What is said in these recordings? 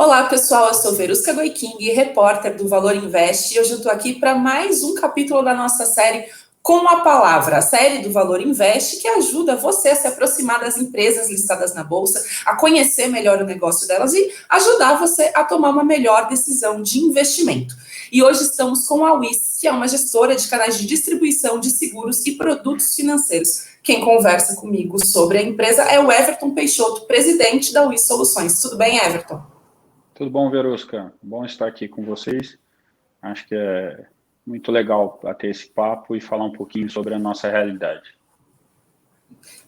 Olá, pessoal, eu sou Verusca Goiking, repórter do Valor Invest, e hoje eu estou aqui para mais um capítulo da nossa série Com a Palavra, a série do Valor Invest, que ajuda você a se aproximar das empresas listadas na Bolsa, a conhecer melhor o negócio delas e ajudar você a tomar uma melhor decisão de investimento. E hoje estamos com a WIS, que é uma gestora de canais de distribuição de seguros e produtos financeiros. Quem conversa comigo sobre a empresa é o Everton Peixoto, presidente da WIS Soluções. Tudo bem, Everton? Tudo bom, Verusca? Bom estar aqui com vocês. Acho que é muito legal bater esse papo e falar um pouquinho sobre a nossa realidade.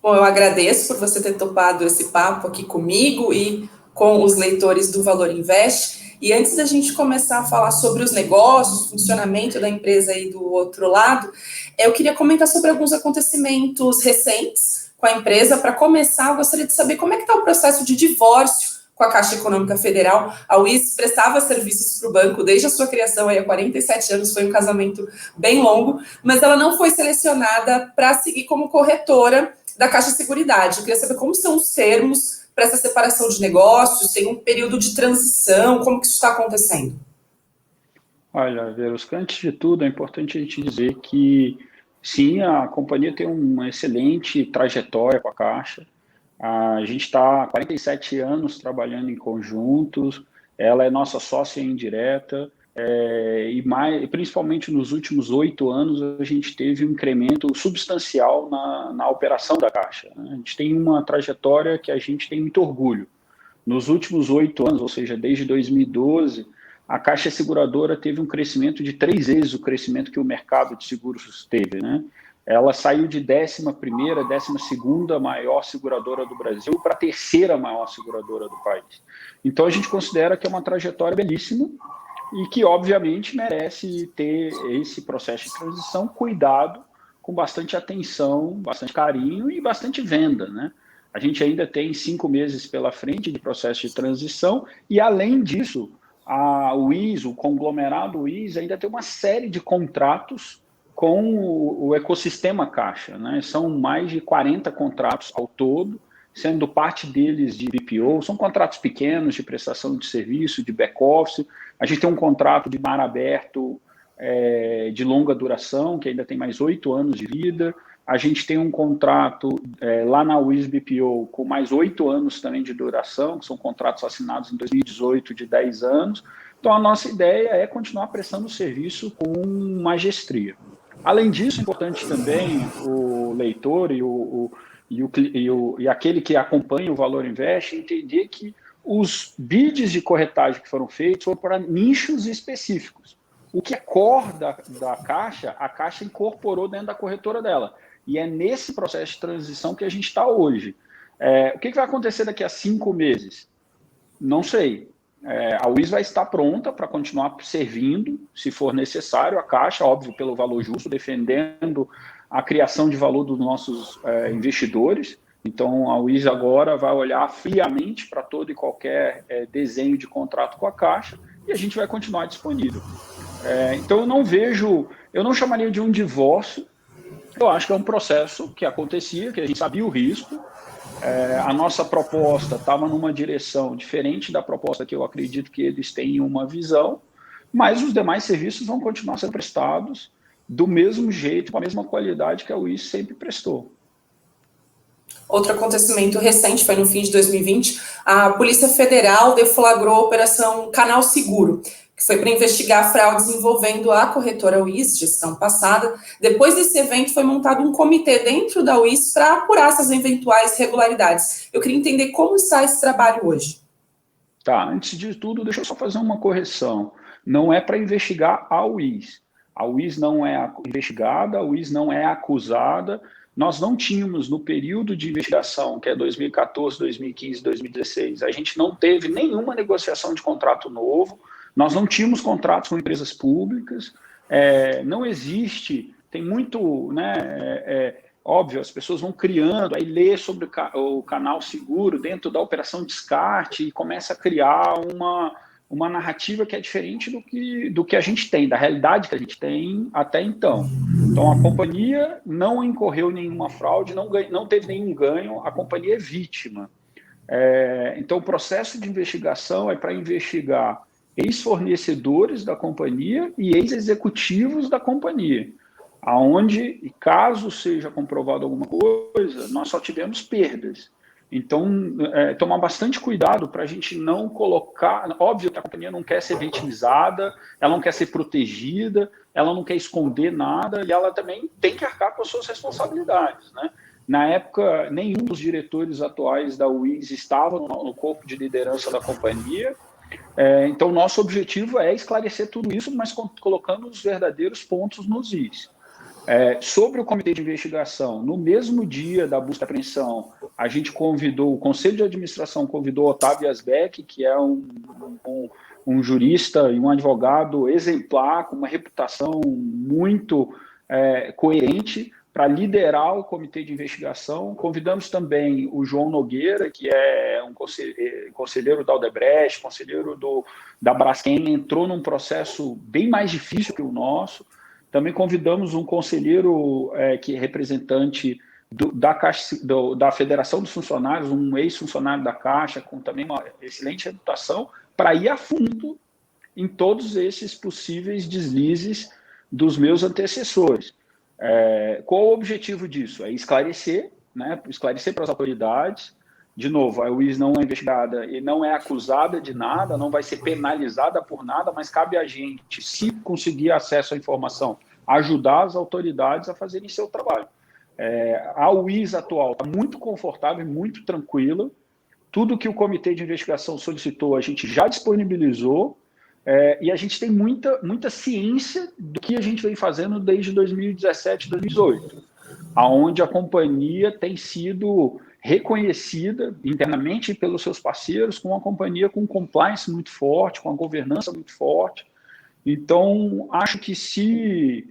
Bom, eu agradeço por você ter topado esse papo aqui comigo e com os leitores do Valor Invest. E antes da gente começar a falar sobre os negócios, funcionamento da empresa aí do outro lado, eu queria comentar sobre alguns acontecimentos recentes com a empresa. Para começar, eu gostaria de saber como é que está o processo de divórcio com a Caixa Econômica Federal. A WIS prestava serviços para o banco desde a sua criação aí há 47 anos, foi um casamento bem longo, mas ela não foi selecionada para seguir como corretora da Caixa Seguridade. Eu queria saber como são os termos para essa separação de negócios, tem um período de transição, como que isso está acontecendo? Olha, Verusca, antes de tudo, é importante a gente dizer que, sim, a companhia tem uma excelente trajetória com a Caixa. A gente está há 47 anos trabalhando em conjuntos, ela é nossa sócia indireta, principalmente nos últimos 8 anos, a gente teve um incremento substancial na operação da Caixa, né? A gente tem uma trajetória que a gente tem muito orgulho. Nos últimos 8 anos, ou seja, desde 2012, a Caixa Seguradora teve um crescimento de 3 vezes o crescimento que o mercado de seguros teve, né? Ela saiu de 11ª, 12ª maior seguradora do Brasil para a 3ª maior seguradora do país. Então, a gente considera que é uma trajetória belíssima e que, obviamente, merece ter esse processo de transição cuidado, com bastante atenção, bastante carinho e bastante venda, né? A gente ainda tem 5 meses pela frente de processo de transição e, além disso, a WIS, o conglomerado WIS, ainda tem uma série de contratos com o ecossistema Caixa, né? São mais de 40 contratos ao todo, sendo parte deles de BPO, são contratos pequenos de prestação de serviço, de back-office. A gente tem um contrato de mar aberto de longa duração, que ainda tem mais 8 anos de vida. A gente tem um contrato lá na WIS BPO com mais 8 anos também de duração, que são contratos assinados em 2018 de 10 anos. Então, a nossa ideia é continuar prestando serviço com magestria. Além disso, é importante também o leitor e aquele que acompanha o Valor Invest entender que os bids de corretagem que foram feitos foram para nichos específicos. O que é core da Caixa, a Caixa incorporou dentro da corretora dela. E é nesse processo de transição que a gente está hoje. O que vai acontecer daqui a 5 meses? Não sei. A WIS vai estar pronta para continuar servindo, se for necessário, a Caixa, óbvio, pelo valor justo, defendendo a criação de valor dos nossos investidores. Então, a WIS agora vai olhar friamente para todo e qualquer desenho de contrato com a Caixa e a gente vai continuar disponível. Então, eu não chamaria de um divórcio. Eu acho que é um processo que acontecia, que a gente sabia o risco. A nossa proposta estava numa direção diferente da proposta que eu acredito que eles têm uma visão, mas os demais serviços vão continuar sendo prestados do mesmo jeito, com a mesma qualidade que a WIS sempre prestou. Outro acontecimento recente foi no fim de 2020, a Polícia Federal deflagrou a Operação Canal Seguro, que foi para investigar fraudes envolvendo a corretora WIS, gestão passada. Depois desse evento, foi montado um comitê dentro da WIS para apurar essas eventuais irregularidades. Eu queria entender como está esse trabalho hoje. Tá, antes de tudo, deixa eu só fazer uma correção. Não é para investigar a WIS. A WIS não é investigada, a WIS não é acusada. Nós não tínhamos, no período de investigação, que é 2014, 2015, 2016, a gente não teve nenhuma negociação de contrato novo, nós não tínhamos contratos com empresas públicas, não existe, tem muito, né, óbvio, as pessoas vão criando, aí lê sobre o canal seguro dentro da operação descarte e começa a criar uma narrativa que é diferente do que a gente tem, da realidade que a gente tem até então. Então, a companhia não incorreu em nenhuma fraude, não teve nenhum ganho, a companhia é vítima. Então, o processo de investigação é para investigar ex-fornecedores da companhia e ex-executivos da companhia, aonde, caso seja comprovado alguma coisa, nós só tivemos perdas. Então, tomar bastante cuidado para a gente não colocar... Óbvio que a companhia não quer ser vitimizada, ela não quer ser protegida, ela não quer esconder nada, e ela também tem que arcar com as suas responsabilidades, né? Na época, nenhum dos diretores atuais da Wiz estava no corpo de liderança da companhia. Então, nosso objetivo é esclarecer tudo isso, mas colocando os verdadeiros pontos nos is. Sobre o comitê de investigação, no mesmo dia da busca e apreensão, a gente convidou, o Conselho de Administração convidou Otávio Asbeck, que é um jurista e um advogado exemplar, com uma reputação muito coerente, para liderar o comitê de investigação. Convidamos também o João Nogueira, que é um conselheiro da Odebrecht, conselheiro da Braskem, entrou num processo bem mais difícil que o nosso. Também convidamos um conselheiro que é representante da Federação dos Funcionários, um ex-funcionário da Caixa, com também uma excelente reputação, para ir a fundo em todos esses possíveis deslizes dos meus antecessores. Qual o objetivo disso? É esclarecer, né? Esclarecer para as autoridades. De novo, a Wiz não é investigada e não é acusada de nada, não vai ser penalizada por nada, mas cabe a gente, se conseguir acesso à informação, ajudar as autoridades a fazerem seu trabalho. A Wiz atual está muito confortável e muito tranquila. Tudo que o comitê de investigação solicitou, a gente já disponibilizou. E a gente tem muita ciência do que a gente vem fazendo desde 2017, 2018, aonde a companhia tem sido reconhecida internamente pelos seus parceiros como uma companhia com compliance muito forte, com uma governança muito forte. Então, acho que se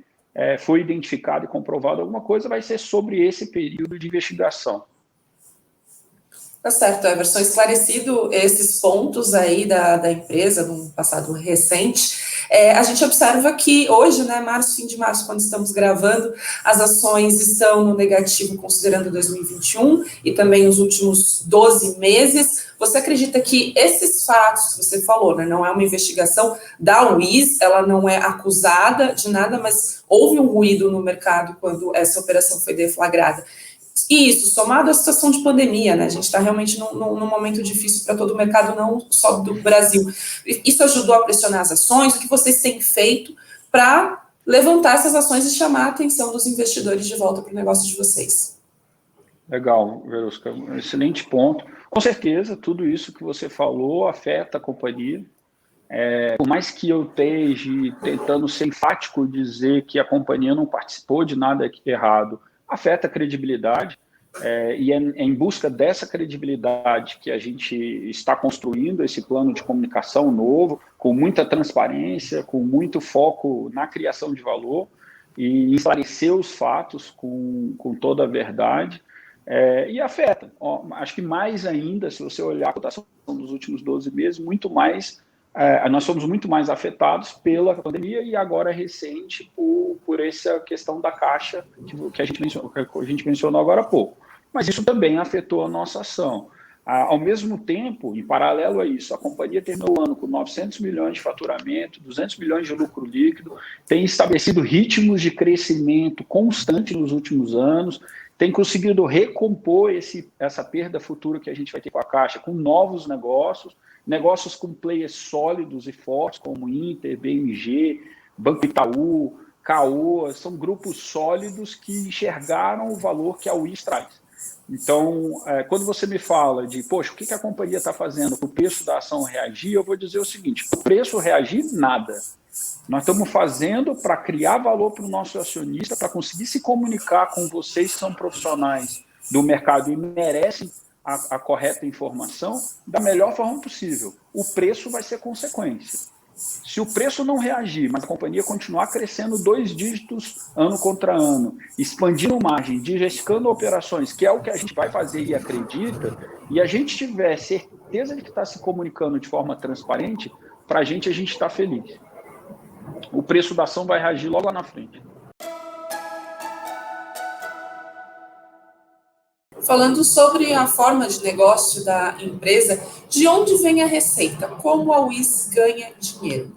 foi identificado e comprovado alguma coisa, vai ser sobre esse período de investigação. Tá certo, Everson. Esclarecido esses pontos aí da empresa, num passado recente, a gente observa que hoje, né, fim de março, quando estamos gravando, as ações estão no negativo, considerando 2021 e também os últimos 12 meses. Você acredita que esses fatos que você falou, né, não é uma investigação da Wiz, ela não é acusada de nada, mas houve um ruído no mercado quando essa operação foi deflagrada? E isso, somado à situação de pandemia, né? A gente está realmente num momento difícil para todo o mercado, não só do Brasil. Isso ajudou a pressionar as ações? O que vocês têm feito para levantar essas ações e chamar a atenção dos investidores de volta para o negócio de vocês? Legal, Verusca, um excelente ponto. Com certeza, tudo isso que você falou afeta a companhia. Por mais que eu esteja tentando ser enfático, dizer que a companhia não participou de nada errado, afeta a credibilidade, e é em busca dessa credibilidade que a gente está construindo esse plano de comunicação novo, com muita transparência, com muito foco na criação de valor e esclarecer os fatos com toda a verdade, e afeta. Acho que mais ainda, se você olhar a cotação dos últimos 12 meses, muito mais... nós somos muito mais afetados pela pandemia e agora recente por essa questão da Caixa que a gente mencionou agora há pouco. Mas isso também afetou a nossa ação. Ao mesmo tempo, em paralelo a isso, a companhia terminou o ano com 900 milhões de faturamento, 200 milhões de lucro líquido, tem estabelecido ritmos de crescimento constante nos últimos anos, tem conseguido recompor essa perda futura que a gente vai ter com a Caixa, com novos negócios com players sólidos e fortes, como Inter, BMG, Banco Itaú, Caoa, são grupos sólidos que enxergaram o valor que a Wiz traz. Então, quando você me fala de, poxa, o que a companhia está fazendo para o preço da ação reagir, eu vou dizer o seguinte: o preço reagir, nada. Nós estamos fazendo para criar valor para o nosso acionista, para conseguir se comunicar com vocês que são profissionais do mercado e merecem a correta informação da melhor forma possível. O preço vai ser consequência. Se o preço não reagir, mas a companhia continuar crescendo 2 dígitos ano contra ano, expandindo margem, diversificando operações, que é o que a gente vai fazer e acredita, e a gente tiver certeza de que está se comunicando de forma transparente, para a gente está feliz. O preço da ação vai reagir logo lá na frente. falando sobre a forma de negócio da empresa, de onde vem a receita? Como a WIS ganha dinheiro?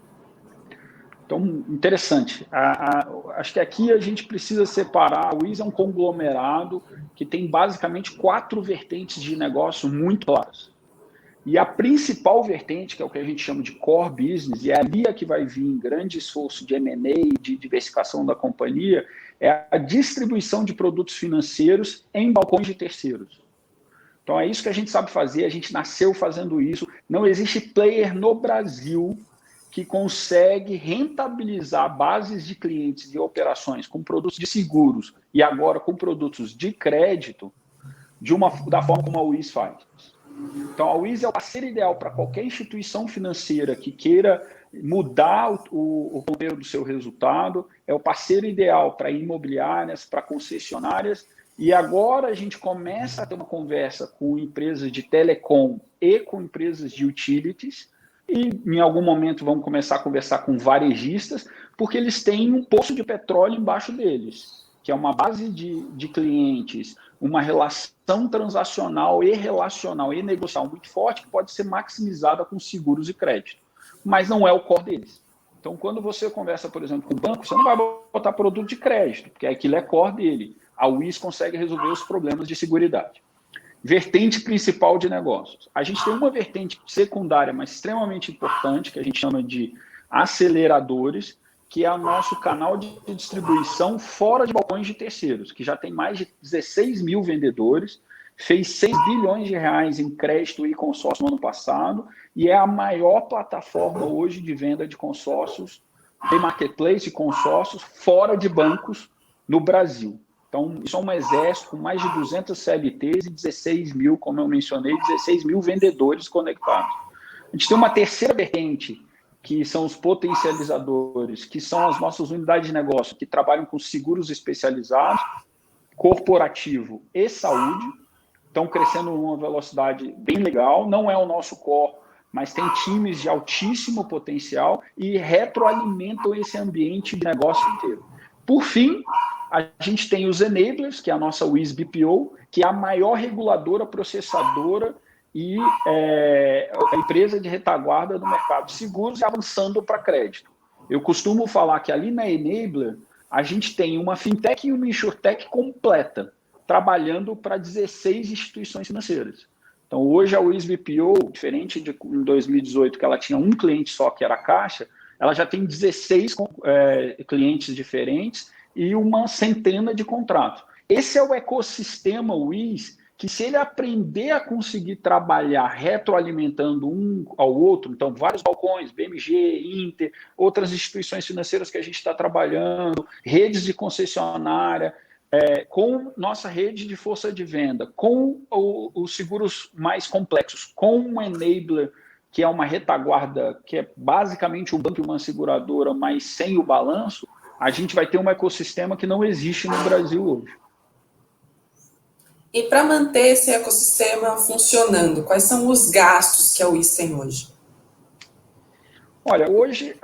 Então, interessante. Acho que aqui a gente precisa separar. A WIS é um conglomerado que tem basicamente 4 vertentes de negócio muito claras. E a principal vertente, que é o que a gente chama de core business, e é ali que vai vir grande esforço de M&A, de diversificação da companhia, é a distribuição de produtos financeiros em balcões de terceiros. Então é isso que a gente sabe fazer, a gente nasceu fazendo isso. Não existe player no Brasil que consegue rentabilizar bases de clientes e operações com produtos de seguros e agora com produtos de crédito da forma como a WIS faz. Então, a WIS é o parceiro ideal para qualquer instituição financeira que queira mudar o roteiro do seu resultado, é o parceiro ideal para imobiliárias, para concessionárias, e agora a gente começa a ter uma conversa com empresas de telecom e com empresas de utilities, e em algum momento vamos começar a conversar com varejistas, porque eles têm um poço de petróleo embaixo deles, que é uma base de clientes, uma relação transacional e relacional e negocial muito forte que pode ser maximizada com seguros e crédito, mas não é o core deles. Então, quando você conversa, por exemplo, com o banco, você não vai botar produto de crédito, porque aquilo é core dele. A WIS consegue resolver os problemas de seguridade. Vertente principal de negócios. A gente tem uma vertente secundária, mas extremamente importante, que a gente chama de aceleradores, que é o nosso canal de distribuição fora de balcões de terceiros, que já tem mais de 16 mil vendedores, fez 6 bilhões de reais em crédito e consórcio no ano passado, e é a maior plataforma hoje de venda de consórcios, de marketplace de consórcios, fora de bancos no Brasil. Então, isso é um exército com mais de 200 CLTs e 16 mil, como eu mencionei, 16 mil vendedores conectados. A gente tem uma terceira vertente, que são os potencializadores, que são as nossas unidades de negócio, que trabalham com seguros especializados, corporativo e saúde, estão crescendo numa velocidade bem legal, não é o nosso core, mas tem times de altíssimo potencial e retroalimentam esse ambiente de negócio inteiro. Por fim, a gente tem os enablers, que é a nossa WIS BPO, que é a maior reguladora, processadora e a empresa de retaguarda do mercado de seguros e avançando para crédito. Eu costumo falar que ali na Enabler, a gente tem uma fintech e uma insurtech completa, trabalhando para 16 instituições financeiras. Então, hoje a WIS BPO, diferente de em 2018, que ela tinha um cliente só, que era a Caixa, ela já tem 16 clientes diferentes e uma centena de contratos. Esse é o ecossistema WIS, que se ele aprender a conseguir trabalhar retroalimentando um ao outro, então vários balcões, BMG, Inter, outras instituições financeiras que a gente está trabalhando, redes de concessionária, com nossa rede de força de venda, com os seguros mais complexos, com um enabler, que é uma retaguarda, que é basicamente um banco e uma seguradora, mas sem o balanço, a gente vai ter um ecossistema que não existe no Brasil hoje. E para manter esse ecossistema funcionando, quais são os gastos que a WIS tem hoje? Olha, hoje,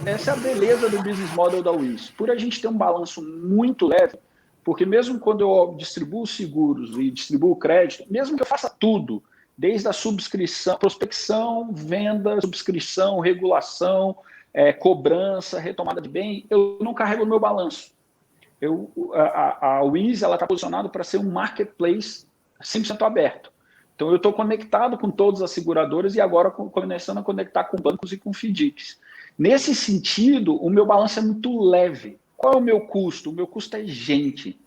essa é a beleza do business model da WIS. Por a gente ter um balanço muito leve, porque mesmo quando eu distribuo seguros e distribuo crédito, mesmo que eu faça tudo, desde a subscrição, prospecção, venda, subscrição, regulação, cobrança, retomada de bem, eu não carrego o meu balanço. A WIS está posicionada para ser um marketplace 100% aberto. Então, eu estou conectado com todas as seguradoras e agora começando a conectar com bancos e com FDICs. Nesse sentido, o meu balanço é muito leve. Qual é o meu custo? O meu custo é gente.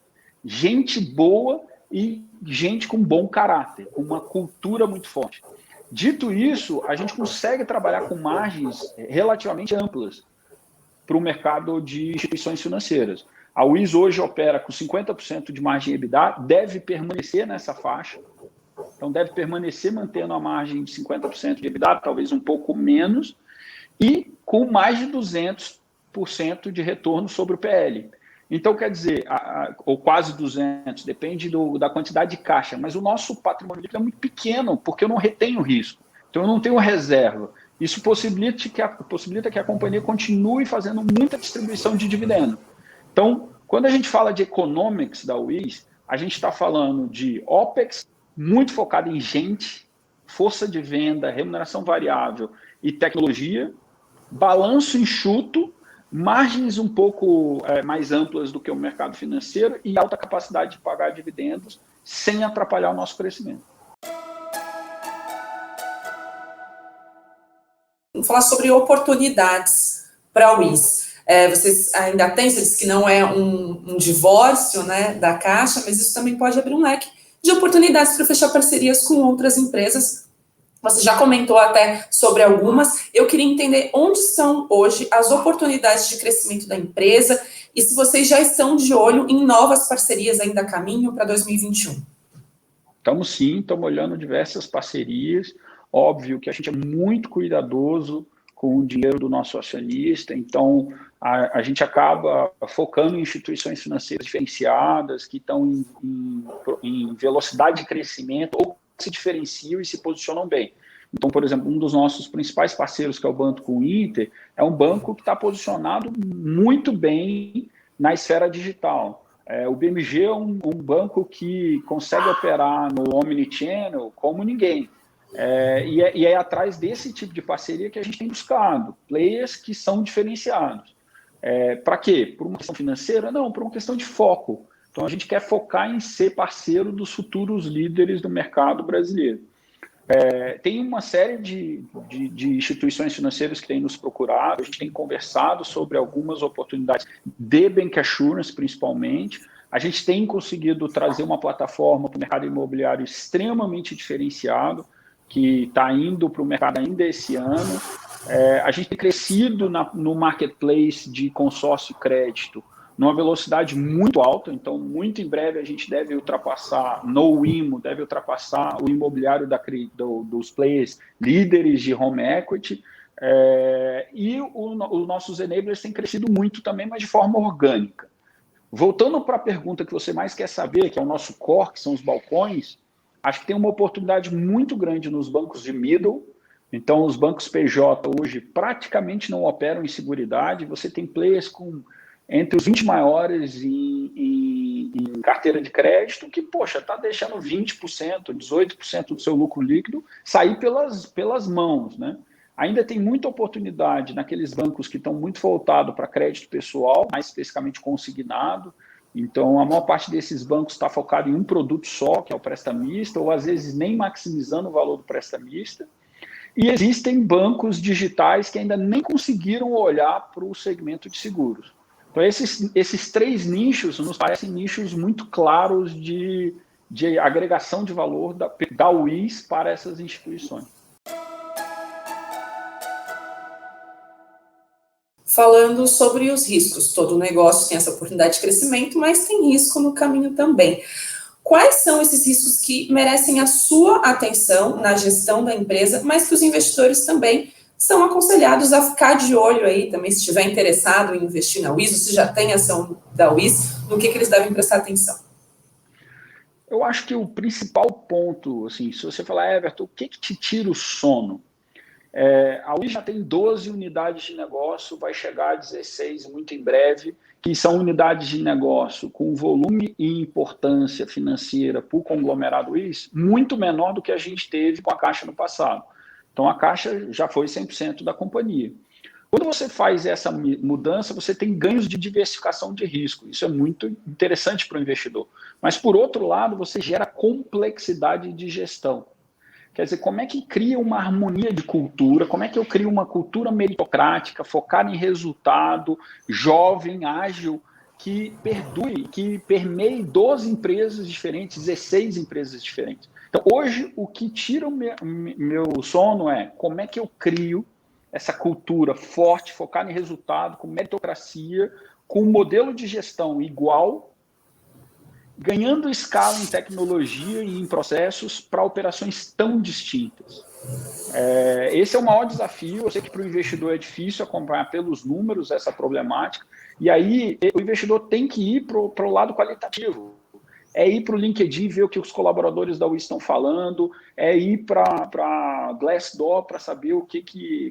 Gente boa e gente com bom caráter, com uma cultura muito forte. Dito isso, a gente consegue trabalhar com margens relativamente amplas para o mercado de instituições financeiras. A WIS hoje opera com 50% de margem EBITDA, deve permanecer nessa faixa. Então, deve permanecer mantendo a margem de 50% de EBITDA, talvez um pouco menos, e com mais de 200% de retorno sobre o PL. Então, quer dizer, ou quase 200, depende da quantidade de caixa, mas o nosso patrimônio líquido é muito pequeno, porque eu não retenho risco. Então, eu não tenho reserva. Isso possibilita que a companhia continue fazendo muita distribuição de dividendo. Então, quando a gente fala de economics da WIS, a gente está falando de OPEX muito focado em gente, força de venda, remuneração variável e tecnologia, balanço enxuto, margens um pouco mais amplas do que o mercado financeiro e alta capacidade de pagar dividendos sem atrapalhar o nosso crescimento. Vamos falar sobre oportunidades para a WIS. Vocês ainda têm, você disse que não é um divórcio, né, da Caixa, mas isso também pode abrir um leque de oportunidades para fechar parcerias com outras empresas. Você já comentou até sobre algumas. Eu queria entender onde estão hoje as oportunidades de crescimento da empresa e se vocês já estão de olho em novas parcerias ainda a caminho para 2021. Estamos sim, estamos olhando diversas parcerias. Óbvio que a gente é muito cuidadoso com o dinheiro do nosso acionista, então a gente acaba focando em instituições financeiras diferenciadas, que estão em velocidade de crescimento ou se diferenciam e se posicionam bem. Então, por exemplo, um dos nossos principais parceiros, que é o Banco Inter, é um banco que está posicionado muito bem na esfera digital. O BMG é um banco que consegue operar no Omnichannel como ninguém. E é atrás desse tipo de parceria que a gente tem buscado, players que são diferenciados. Para quê? Por uma questão financeira? Não, por uma questão de foco. Então, a gente quer focar em ser parceiro dos futuros líderes do mercado brasileiro. Tem uma série de instituições financeiras que têm nos procurado, a gente tem conversado sobre algumas oportunidades de bancassurance, principalmente. A gente tem conseguido trazer uma plataforma para o mercado imobiliário extremamente diferenciado, que está indo para o mercado ainda esse ano. A gente tem crescido no marketplace de consórcio crédito numa velocidade muito alta, então muito em breve a gente deve ultrapassar, no IMO, deve ultrapassar o imobiliário dos players líderes de home equity, e os nossos enablers têm crescido muito também, mas de forma orgânica. Voltando para a pergunta que você mais quer saber, que é o nosso core, que são os balcões, acho que tem uma oportunidade muito grande nos bancos de middle. Então, os bancos PJ hoje praticamente não operam em seguridade, você tem players com entre os 20 maiores em carteira de crédito, que, poxa, está deixando 20%, 18% do seu lucro líquido sair pelas mãos, né? Ainda tem muita oportunidade naqueles bancos que estão muito voltados para crédito pessoal, mais especificamente consignado. Então, a maior parte desses bancos está focado em um produto só, que é o prestamista, ou às vezes nem maximizando o valor do prestamista. E existem bancos digitais que ainda nem conseguiram olhar para o segmento de seguros. Então, esses três nichos nos parecem nichos muito claros de agregação de valor da WIS para essas instituições. Falando sobre os riscos, todo negócio tem essa oportunidade de crescimento, mas tem risco no caminho também. Quais são esses riscos que merecem a sua atenção na gestão da empresa, mas que os investidores também são aconselhados a ficar de olho aí também, se estiver interessado em investir na WIS, ou se já tem ação da WIS, no que eles devem prestar atenção? Eu acho que o principal ponto, assim, se você falar, Everton, o que te tira o sono? A WIS já tem 12 unidades de negócio, vai chegar a 16 muito em breve, que são unidades de negócio com volume e importância financeira para o conglomerado WIS muito menor do que a gente teve com a Caixa no passado. Então, a Caixa já foi 100% da companhia. Quando você faz essa mudança, você tem ganhos de diversificação de risco. Isso é muito interessante para o investidor. Mas, por outro lado, você gera complexidade de gestão. Quer dizer, como é que cria uma harmonia de cultura? Como é que eu crio uma cultura meritocrática, focada em resultado, jovem, ágil, que perdure, que permeie 12 empresas diferentes, 16 empresas diferentes? Então, hoje, o que tira o meu sono é como é que eu crio essa cultura forte, focada em resultado, com meritocracia, com um modelo de gestão igual, ganhando escala em tecnologia e em processos para operações tão distintas. Esse é o maior desafio. Eu sei que para o investidor é difícil acompanhar pelos números essa problemática, e aí o investidor tem que ir para o lado qualitativo. Ir para o LinkedIn, ver o que os colaboradores da WIS estão falando, ir para Glassdoor para saber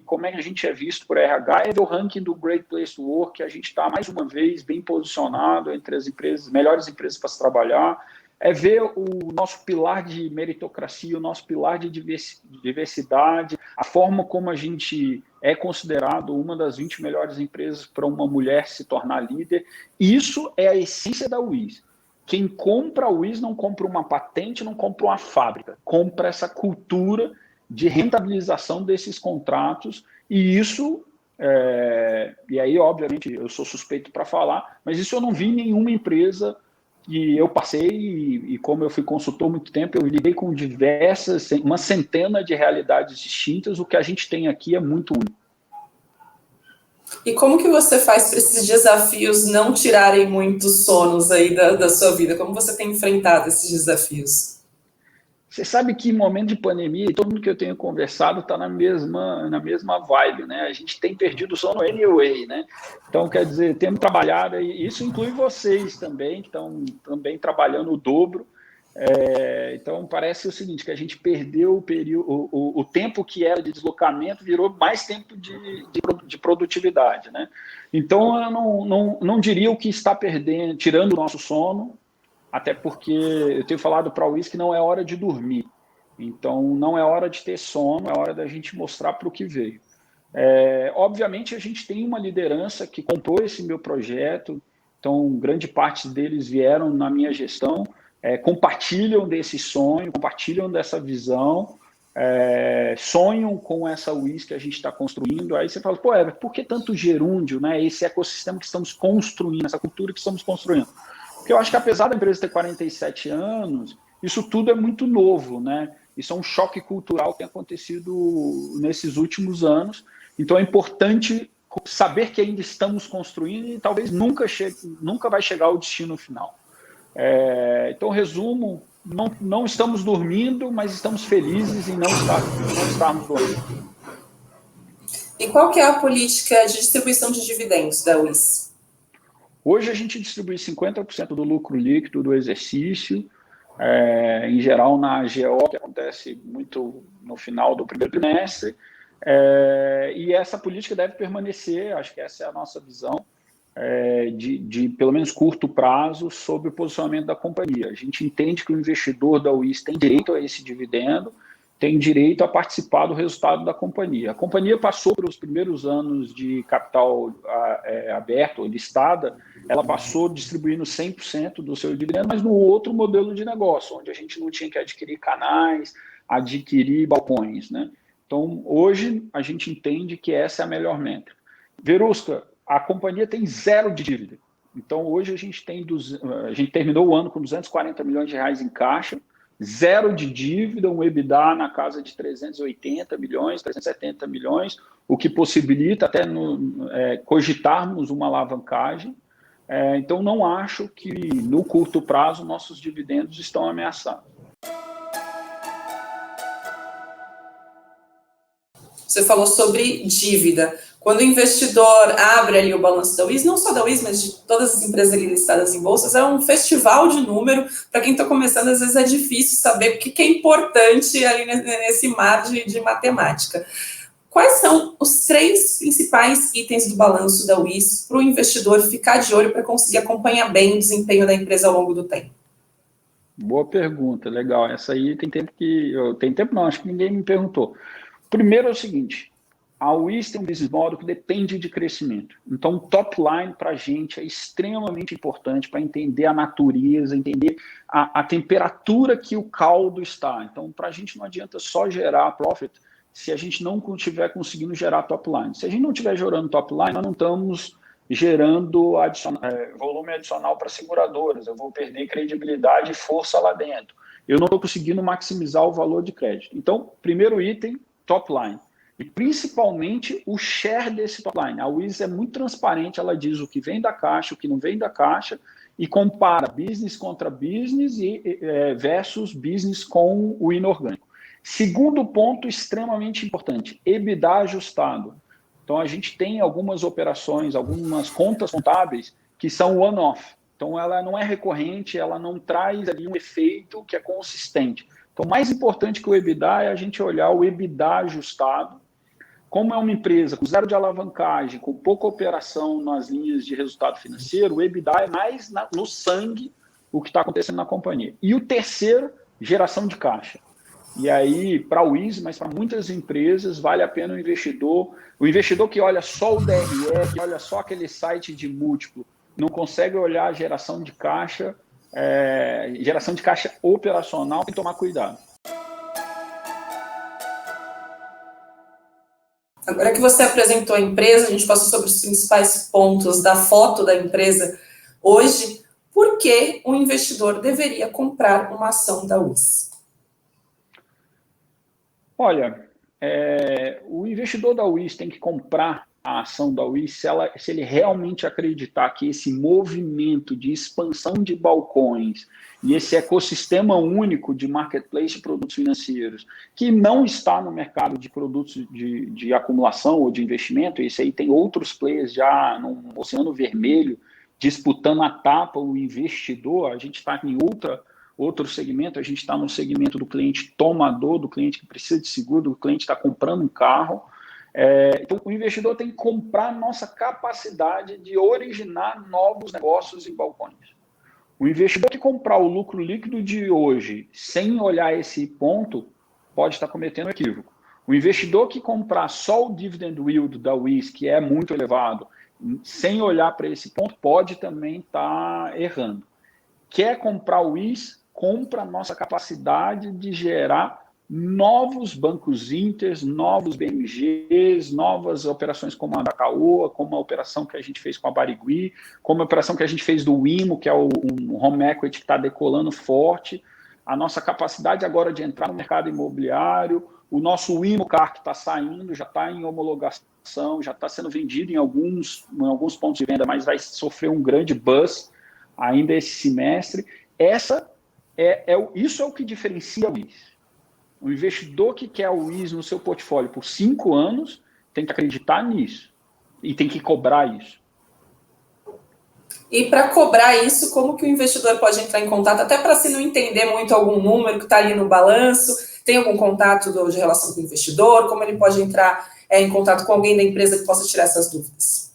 como é que a gente é visto por RH, ver o ranking do Great Place to Work, que a gente está, mais uma vez, bem posicionado entre as melhores empresas para se trabalhar, é ver o nosso pilar de meritocracia, o nosso pilar de diversidade, a forma como a gente é considerado uma das 20 melhores empresas para uma mulher se tornar líder. Isso é a essência da WIS. Quem compra a WIS não compra uma patente, não compra uma fábrica, compra essa cultura de rentabilização desses contratos, e isso, e aí, obviamente, eu sou suspeito para falar, mas isso eu não vi em nenhuma empresa que eu passei, e como eu fui consultor há muito tempo, eu lidei com uma centena de realidades distintas. O que a gente tem aqui é muito único. E como que você faz para esses desafios não tirarem muitos sonos aí da sua vida? Como você tem enfrentado esses desafios? Você sabe que em momento de pandemia, todo mundo que eu tenho conversado está na mesma vibe, né? A gente tem perdido o sono anyway, né? Então, quer dizer, temos trabalhado, e isso inclui vocês também, que estão também trabalhando o dobro. Então, parece o seguinte, que a gente perdeu o tempo que era de deslocamento, virou mais tempo de produtividade, né? Então, eu não diria o que está perdendo, tirando o nosso sono, até porque eu tenho falado para o WIS que não é hora de dormir. Então, não é hora de ter sono, é hora da gente mostrar para o que veio. Obviamente, a gente tem uma liderança que comprou esse meu projeto, então, grande parte deles vieram na minha gestão, compartilham desse sonho, compartilham dessa visão, sonham com essa WIS que a gente está construindo. Aí você fala, pô, Everton, por que tanto gerúndio, né? Esse ecossistema que estamos construindo, essa cultura que estamos construindo? Porque eu acho que, apesar da empresa ter 47 anos, isso tudo é muito novo, né? Isso é um choque cultural que tem acontecido nesses últimos anos. Então, é importante saber que ainda estamos construindo e talvez nunca vai chegar ao destino final. Então, resumo, não estamos dormindo, mas estamos felizes em não estarmos dormindo. E qual que é a política de distribuição de dividendos da WIS? Hoje a gente distribui 50% do lucro líquido do exercício, em geral na AGO, que acontece muito no final do primeiro trimestre, e essa política deve permanecer, acho que essa é a nossa visão, de pelo menos curto prazo, sobre o posicionamento da companhia. A gente entende que o investidor da WIS tem direito a esse dividendo, tem direito a participar do resultado da companhia. A companhia passou pelos primeiros anos de capital aberto, listada, ela passou distribuindo 100% do seu dividendo, mas no outro modelo de negócio, onde a gente não tinha que adquirir canais, adquirir balcões, né? Então, hoje, a gente entende que essa é a melhor métrica. Verusca, a companhia tem 0 de dívida. Então, hoje, a gente terminou o ano com 240 milhões de reais em caixa, 0 de dívida, um EBITDA na casa de 380 milhões, 370 milhões, o que possibilita até cogitarmos uma alavancagem. Então, não acho que no curto prazo nossos dividendos estão ameaçados. Você falou sobre dívida. Quando o investidor abre ali o balanço da WIS, não só da WIS, mas de todas as empresas ali listadas em bolsas, é um festival de número. Para quem está começando, às vezes é difícil saber o que é importante ali nesse mar de matemática. Quais são os 3 principais itens do balanço da WIS para o investidor ficar de olho para conseguir acompanhar bem o desempenho da empresa ao longo do tempo? Boa pergunta, legal. Essa aí tem tempo que... Tem tempo não, acho que ninguém me perguntou. Primeiro é o seguinte, a WIS tem um business model que depende de crescimento. Então, o top line para a gente é extremamente importante para entender a natureza, entender a temperatura que o caldo está. Então, para a gente não adianta só gerar profit se a gente não estiver conseguindo gerar top line. Se a gente não estiver gerando top line, nós não estamos gerando volume adicional para seguradoras. Eu vou perder credibilidade e força lá dentro. Eu não estou conseguindo maximizar o valor de crédito. Então, primeiro item, top line. E principalmente o share desse top line. A WIS é muito transparente, ela diz o que vem da caixa, o que não vem da caixa, e compara business contra business versus business com o inorgânico. Segundo ponto extremamente importante, EBITDA ajustado. Então, a gente tem algumas operações, algumas contas contábeis que são one-off. Então, ela não é recorrente, ela não traz ali um efeito que é consistente. Então, mais importante que o EBITDA é a gente olhar o EBITDA ajustado. Como é uma empresa com 0 de alavancagem, com pouca operação nas linhas de resultado financeiro, o EBITDA é mais no sangue o que está acontecendo na companhia. E o terceiro, geração de caixa. E aí, para o Wiz, mas para muitas empresas, vale a pena o investidor que olha só o DRE, que olha só aquele site de múltiplo, não consegue olhar a geração de caixa operacional, tem que tomar cuidado. Agora que você apresentou a empresa, a gente passou sobre os principais pontos da foto da empresa hoje. Por que um investidor deveria comprar uma ação da Wiz? Olha, o investidor da Wiz tem que comprar a ação da Wiz se ele realmente acreditar que esse movimento de expansão de balcões e esse ecossistema único de marketplace de produtos financeiros, que não está no mercado de produtos de acumulação ou de investimento, esse aí tem outros players já no Oceano Vermelho disputando a tapa, o investidor, a gente está em outro segmento, a gente está no segmento do cliente tomador, do cliente que precisa de seguro, do cliente que está comprando um carro. Então, o investidor tem que comprar a nossa capacidade de originar novos negócios em balcões. O investidor que comprar o lucro líquido de hoje sem olhar esse ponto pode estar cometendo equívoco. O investidor que comprar só o dividend yield da Wiz, que é muito elevado, sem olhar para esse ponto, pode também estar errando. Quer comprar o Wiz? Compra a nossa capacidade de gerar novos bancos Inters, novos BMGs, novas operações como a da Caoa, como a operação que a gente fez com a Barigui, como a operação que a gente fez do Wimo, que é um home equity que está decolando forte, a nossa capacidade agora de entrar no mercado imobiliário, o nosso Wimo Car que está saindo, já está em homologação, já está sendo vendido em alguns pontos de venda, mas vai sofrer um grande buzz ainda esse semestre. Isso é o que diferencia o Wiz. O investidor que quer o Wiz no seu portfólio por 5 anos tem que acreditar nisso e tem que cobrar isso. E para cobrar isso, como que o investidor pode entrar em contato? Até para se não entender muito algum número que está ali no balanço, tem algum contato de relação com o investidor? Como ele pode entrar em contato com alguém da empresa que possa tirar essas dúvidas?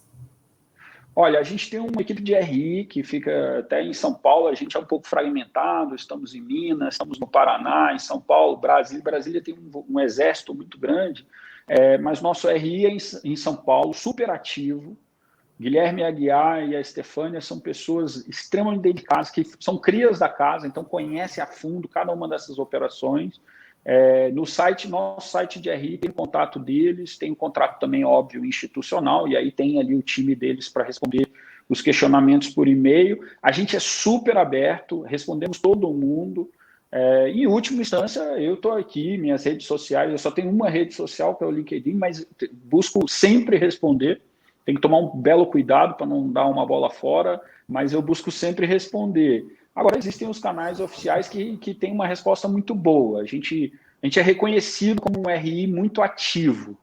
Olha, a gente tem uma equipe de RI que fica até em São Paulo, a gente é um pouco fragmentado, estamos em Minas, estamos no Paraná, em São Paulo, Brasília. Brasília tem um exército muito grande, mas nosso RI é em São Paulo, super ativo. Guilherme Aguiar e a Estefânia são pessoas extremamente dedicadas, que são crias da casa, então conhecem a fundo cada uma dessas operações. Nosso site de RI tem contato deles, tem um contrato também, óbvio, institucional, e aí tem ali o time deles para responder os questionamentos por e-mail. A gente é super aberto, respondemos todo mundo. Em última instância, eu estou aqui, minhas redes sociais, eu só tenho uma rede social, que é o LinkedIn, mas busco sempre responder. Tem que tomar um belo cuidado para não dar uma bola fora, mas eu busco sempre responder. Agora, existem os canais oficiais que têm uma resposta muito boa. A gente é reconhecido como um RI muito ativo.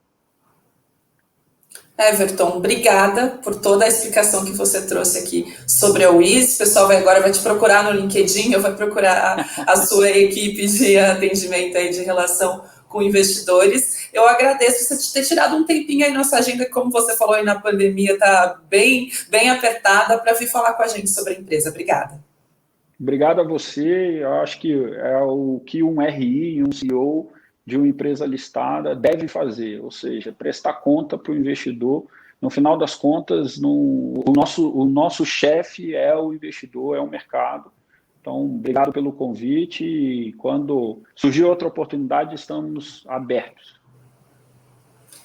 Everton, obrigada por toda a explicação que você trouxe aqui sobre a Wiz. O pessoal agora vai te procurar no LinkedIn, ou vai procurar a sua equipe de atendimento aí de relação com investidores. Eu agradeço você ter tirado um tempinho aí nossa agenda, que, como você falou aí na pandemia, está bem apertada, para vir falar com a gente sobre a empresa. Obrigada. Obrigado a você. Eu acho que é o que um RI e um CEO de uma empresa listada deve fazer, ou seja, prestar conta para o investidor. No final das contas, o nosso chefe é o investidor, é o mercado. Então, obrigado pelo convite e quando surgir outra oportunidade, estamos abertos.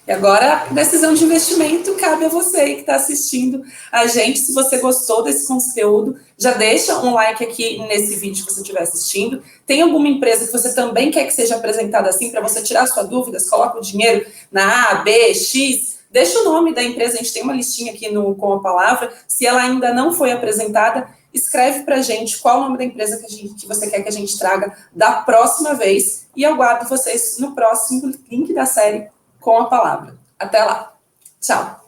E agora, a decisão de investimento cabe a você aí que está assistindo a gente. Se você gostou desse conteúdo, já deixa um like aqui nesse vídeo que você estiver assistindo. Tem alguma empresa que você também quer que seja apresentada assim, para você tirar suas dúvidas? Coloca o dinheiro na A, B, X. Deixa o nome da empresa, a gente tem uma listinha aqui com a palavra. Se ela ainda não foi apresentada, escreve para a gente qual o nome da empresa que você quer que a gente traga da próxima vez. E eu aguardo vocês no próximo link da série com a palavra. Até lá. Tchau.